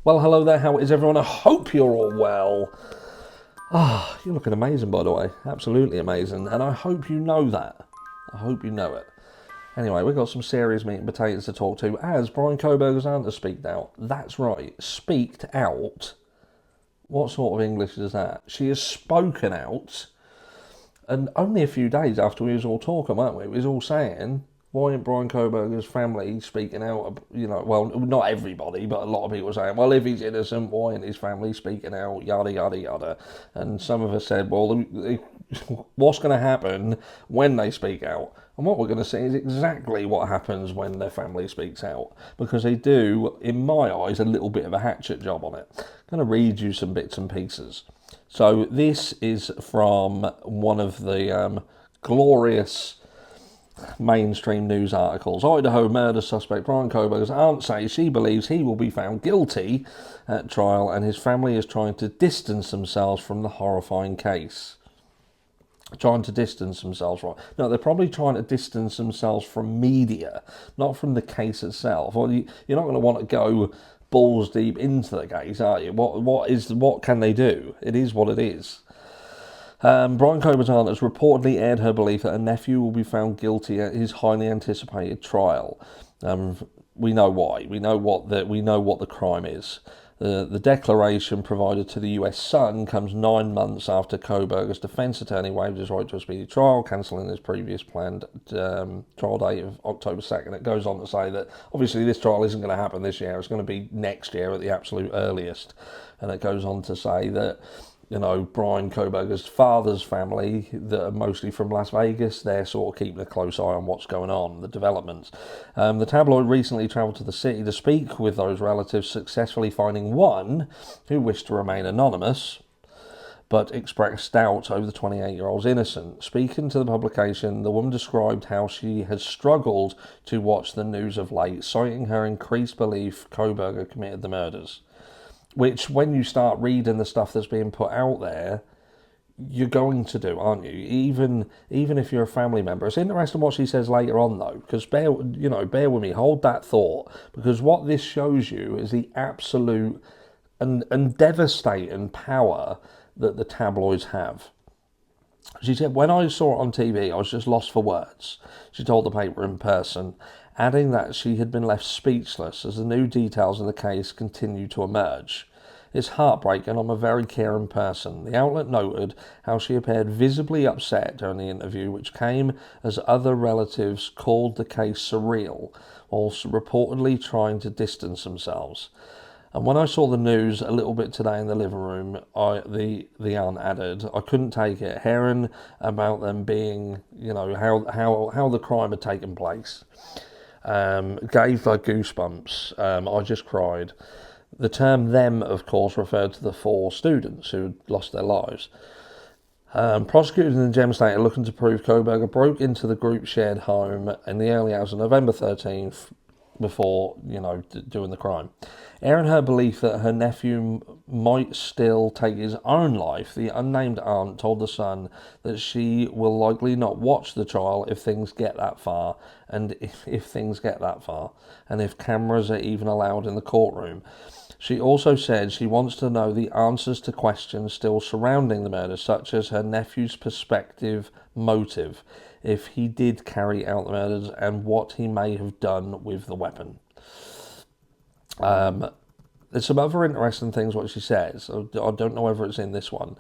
Well, hello there, how is everyone? I hope you're all well. You're looking amazing, by the way. Absolutely amazing. And I hope you know that. I hope you know it. Anyway, we've got some serious meat and potatoes to talk to, as Bryan Kohbergers' aunt has speaked out. That's right, speaked out. What sort of English is that? She has spoken out, and only a few days after we was all talking, weren't we? We was all saying, why ain't Bryan Kohbergers' family speaking out? You know, well, not everybody, but a lot of people saying, well, if he's innocent, why ain't his family speaking out? Yada, yada, yada. And some of us said, well, what's going to happen when they speak out? And what we're going to see is exactly what happens when their family speaks out. Because they do, in my eyes, a little bit of a hatchet job on it. I'm going to read you some bits and pieces. So this is from one of the glorious mainstream news articles. Idaho murder suspect Bryan Kohbergers' aunt says she believes he will be found guilty at trial, and his family is trying to distance themselves from the horrifying case. Trying to distance themselves from... No, they're probably trying to distance themselves from media, not from the case itself. Well, you're not going to want to go balls deep into the case, are you? What can they do? It is what it is. Bryan Kohbergers' aunt has reportedly aired her belief that her nephew will be found guilty at his highly anticipated trial. We know why. We know what the crime is. The declaration provided to the US Sun comes 9 months after Kohbergers' defence attorney waived his right to a speedy trial, cancelling his previous planned trial date of October 2nd. It goes on to say that obviously this trial isn't going to happen this year. It's going to be next year at the absolute earliest. And it goes on to say that, you know, Bryan Kohbergers' father's family, that are mostly from Las Vegas, they're sort of keeping a close eye on what's going on, the developments. The tabloid recently travelled to the city to speak with those relatives, successfully finding one who wished to remain anonymous, but expressed doubt over the 28-year-old's innocence. Speaking to the publication, the woman described how she has struggled to watch the news of late, citing her increased belief Kohberger committed the murders. Which, when you start reading the stuff that's being put out there, you're going to do, aren't you? Even if you're a family member. It's interesting what she says later on, though, because bear with me, hold that thought, because what this shows you is the absolute and devastating power that the tabloids have. She said, when I saw it on TV, I was just lost for words, she told the paper in person, adding that she had been left speechless as the new details in the case continued to emerge. It's heartbreaking. I'm a very caring person. The outlet noted how she appeared visibly upset during the interview, which came as other relatives called the case surreal, whilst reportedly trying to distance themselves. And when I saw the news a little bit today in the living room, the aunt added, I couldn't take it. Hearing about them being, you know, how the crime had taken place, gave her goosebumps. I just cried. The term them, of course, referred to the 4 students who had lost their lives. Prosecutors in the Gem State are looking to prove Kohberger broke into the group shared home in the early hours of November 13th before, doing the crime. Airing her belief that her nephew might still take his own life, the unnamed aunt told The Sun that she will likely not watch the trial if things get that far, and if things get that far, and if cameras are even allowed in the courtroom. She also said she wants to know the answers to questions still surrounding the murder, such as her nephew's perspective motive, if he did carry out the murders, and what he may have done with the weapon. There's some other interesting things what she says. I don't know whether it's in this one.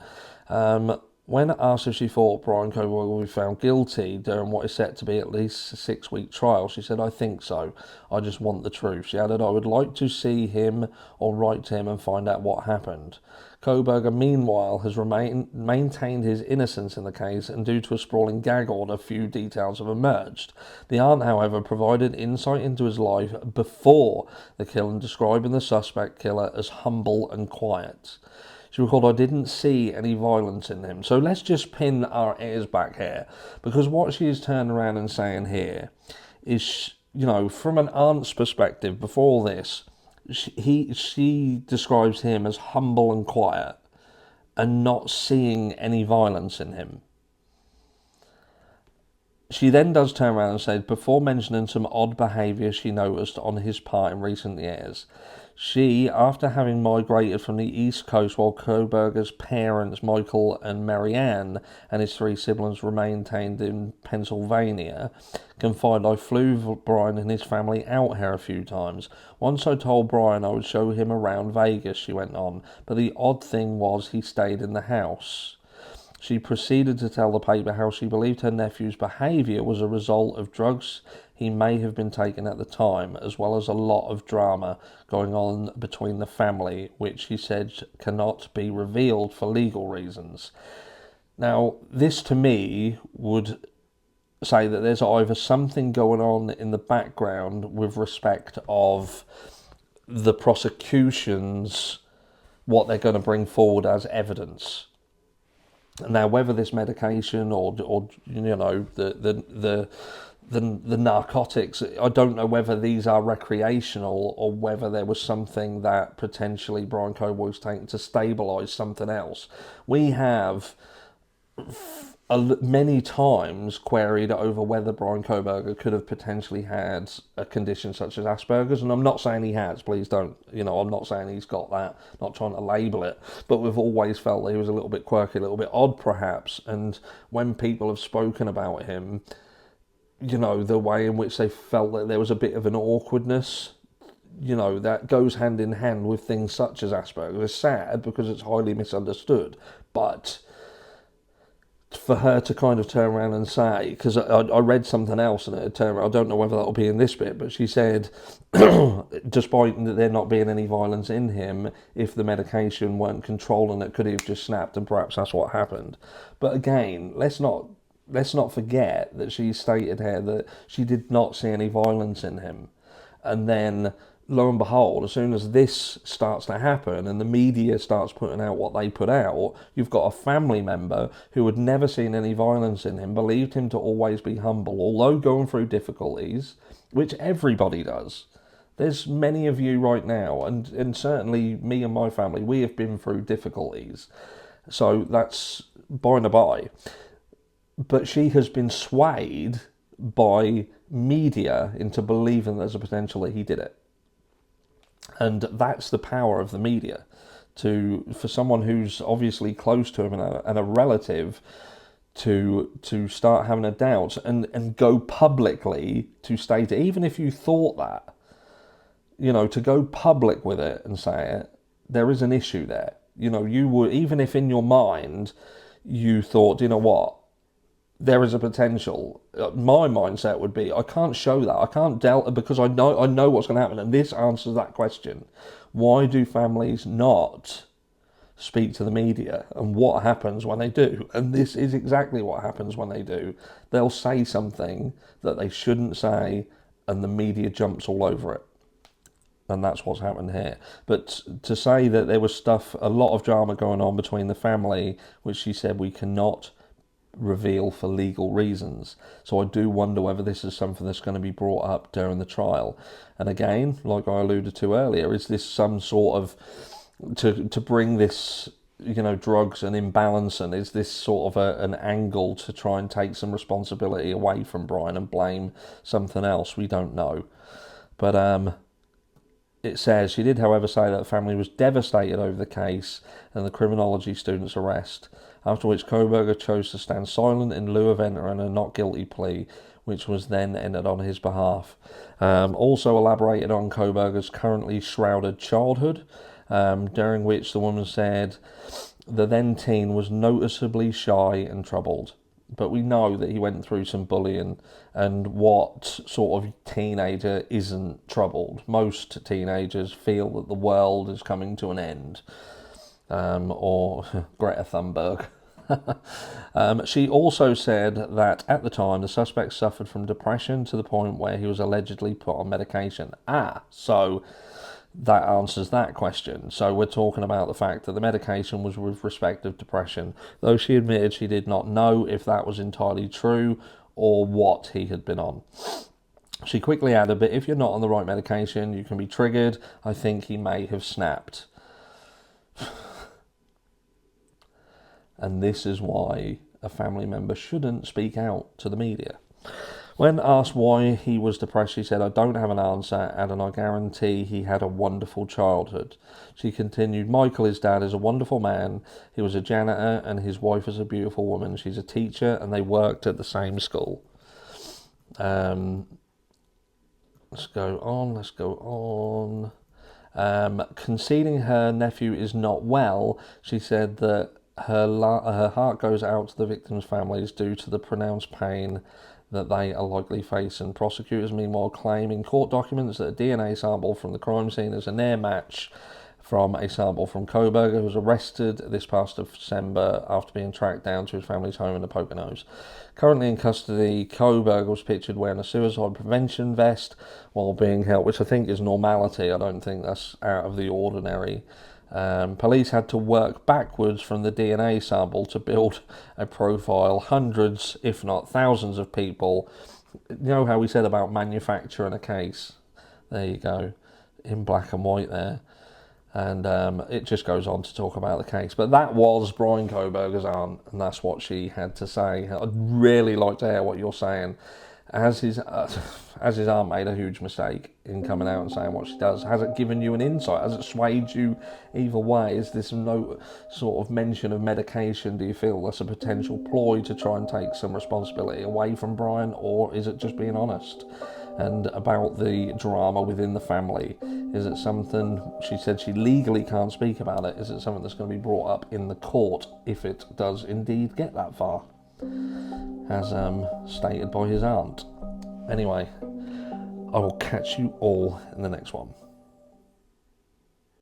When asked if she thought Bryan Kohberger would be found guilty during what is set to be at least a 6-week trial, she said, I think so. I just want the truth. She added, I would like to see him or write to him and find out what happened. Kohberger, meanwhile, has maintained his innocence in the case, and due to a sprawling gag order, few details have emerged. The aunt, however, provided insight into his life before the killing, describing the suspect killer as humble and quiet. She recalled, I didn't see any violence in him. So let's just pin our ears back here, because what she is turning around and saying here is, from an aunt's perspective, before all this, she describes him as humble and quiet and not seeing any violence in him. She then does turn around and say, before mentioning some odd behaviour she noticed on his part in recent years, She, after having migrated from the East Coast while Kohbergers' parents, Michael and Marianne, and his 3 siblings remained in Pennsylvania, confided, "I flew Bryan and his family out here a few times. Once I told Bryan I would show him around Vegas," she went on, "but the odd thing was he stayed in the house." She proceeded to tell the paper how she believed her nephew's behaviour was a result of drugs he may have been taking at the time, as well as a lot of drama going on between the family, which she said cannot be revealed for legal reasons. Now, this to me would say that there's either something going on in the background with respect of the prosecution's, what they're going to bring forward as evidence. Now, whether this medication or you know, the narcotics, I don't know whether these are recreational or whether there was something that potentially Bryan Kohberger was taking to stabilise something else. We have many times queried over whether Bryan Kohberger could have potentially had a condition such as Asperger's, and I'm not saying he has, please don't, I'm not saying he's got that, not trying to label it, but we've always felt that he was a little bit quirky, a little bit odd perhaps, and when people have spoken about him, the way in which they felt that there was a bit of an awkwardness, that goes hand in hand with things such as Asperger's. It's sad because it's highly misunderstood, but for her to kind of turn around and say, because I read something else and it turned around, I don't know whether that'll be in this bit, but she said, despite there not being any violence in him, if the medication weren't controlling it, could he have just snapped, and perhaps that's what happened. But again, let's not forget that she stated here that she did not see any violence in him. And then, lo and behold, as soon as this starts to happen and the media starts putting out what they put out, you've got a family member who had never seen any violence in him, believed him to always be humble, although going through difficulties, which everybody does. There's many of you right now, and certainly me and my family, we have been through difficulties. So that's by the by. But she has been swayed by media into believing there's a potential that he did it. And that's the power of the media, for someone who's obviously close to him and a relative to start having a doubt and go publicly to state it, even if you thought that, to go public with it and say it, there is an issue there. You would, even if in your mind you thought, what, there is a potential. My mindset would be, I can't show that. I can't doubt, because I know what's going to happen. And this answers that question. Why do families not speak to the media? And what happens when they do? And this is exactly what happens when they do. They'll say something that they shouldn't say, and the media jumps all over it. And that's what's happened here. But to say that there was a lot of drama going on between the family, which she said we cannot reveal for legal reasons. So I do wonder whether this is something that's going to be brought up during the trial. And again, like I alluded to earlier, is this some sort of, to bring this, drugs and imbalance, and is this sort of an angle to try and take some responsibility away from Bryan and blame something else? We don't know. But it says, she did, however, say that the family was devastated over the case and the criminology student's arrest, after which Kohberger chose to stand silent in lieu of entering a not guilty plea, which was then entered on his behalf. Also elaborated on Kohberger's currently shrouded childhood, during which the woman said the then teen was noticeably shy and troubled. But we know that he went through some bullying, and what sort of teenager isn't troubled? Most teenagers feel that the world is coming to an end. Or Greta Thunberg. She also said that at the time the suspect suffered from depression to the point where he was allegedly put on medication. So that answers that question. So we're talking about the fact that the medication was with respect of depression, though she admitted she did not know if that was entirely true or what he had been on. She quickly added, but if you're not on the right medication, you can be triggered. I think he may have snapped. And this is why a family member shouldn't speak out to the media. When asked why he was depressed, she said, "I don't have an answer, and I guarantee he had a wonderful childhood." She continued, "Michael, his dad, is a wonderful man. He was a janitor, and his wife is a beautiful woman. She's a teacher, and they worked at the same school." Let's go on. Conceding her nephew is not well, she said that her heart goes out to the victims' families due to the pronounced pain that they are likely facing. Prosecutors, meanwhile, claim in court documents that a DNA sample from the crime scene is a near match from a sample from Kohberger, who was arrested this past December after being tracked down to his family's home in the Poconos. Currently in custody, Kohberger was pictured wearing a suicide prevention vest while being held, which I think is normality. I don't think that's out of the ordinary. Police had to work backwards from the DNA sample to build a profile. Hundreds, if not thousands of people. You know how we said about manufacturing a case? There you go, in black and white there. And it just goes on to talk about the case. But that was Bryan Kohberger's aunt, and that's what she had to say. I'd really like to hear what you're saying. Has his aunt made a huge mistake in coming out and saying what she does? Has it given you an insight? Has it swayed you either way? Is this no sort of mention of medication? Do you feel that's a potential ploy to try and take some responsibility away from Bryan, or is it just being honest? And about the drama within the family, is it something, she said she legally can't speak about it, is it something that's going to be brought up in the court if it does indeed get that far, as stated by his aunt? Anyway, I will catch you all in the next one.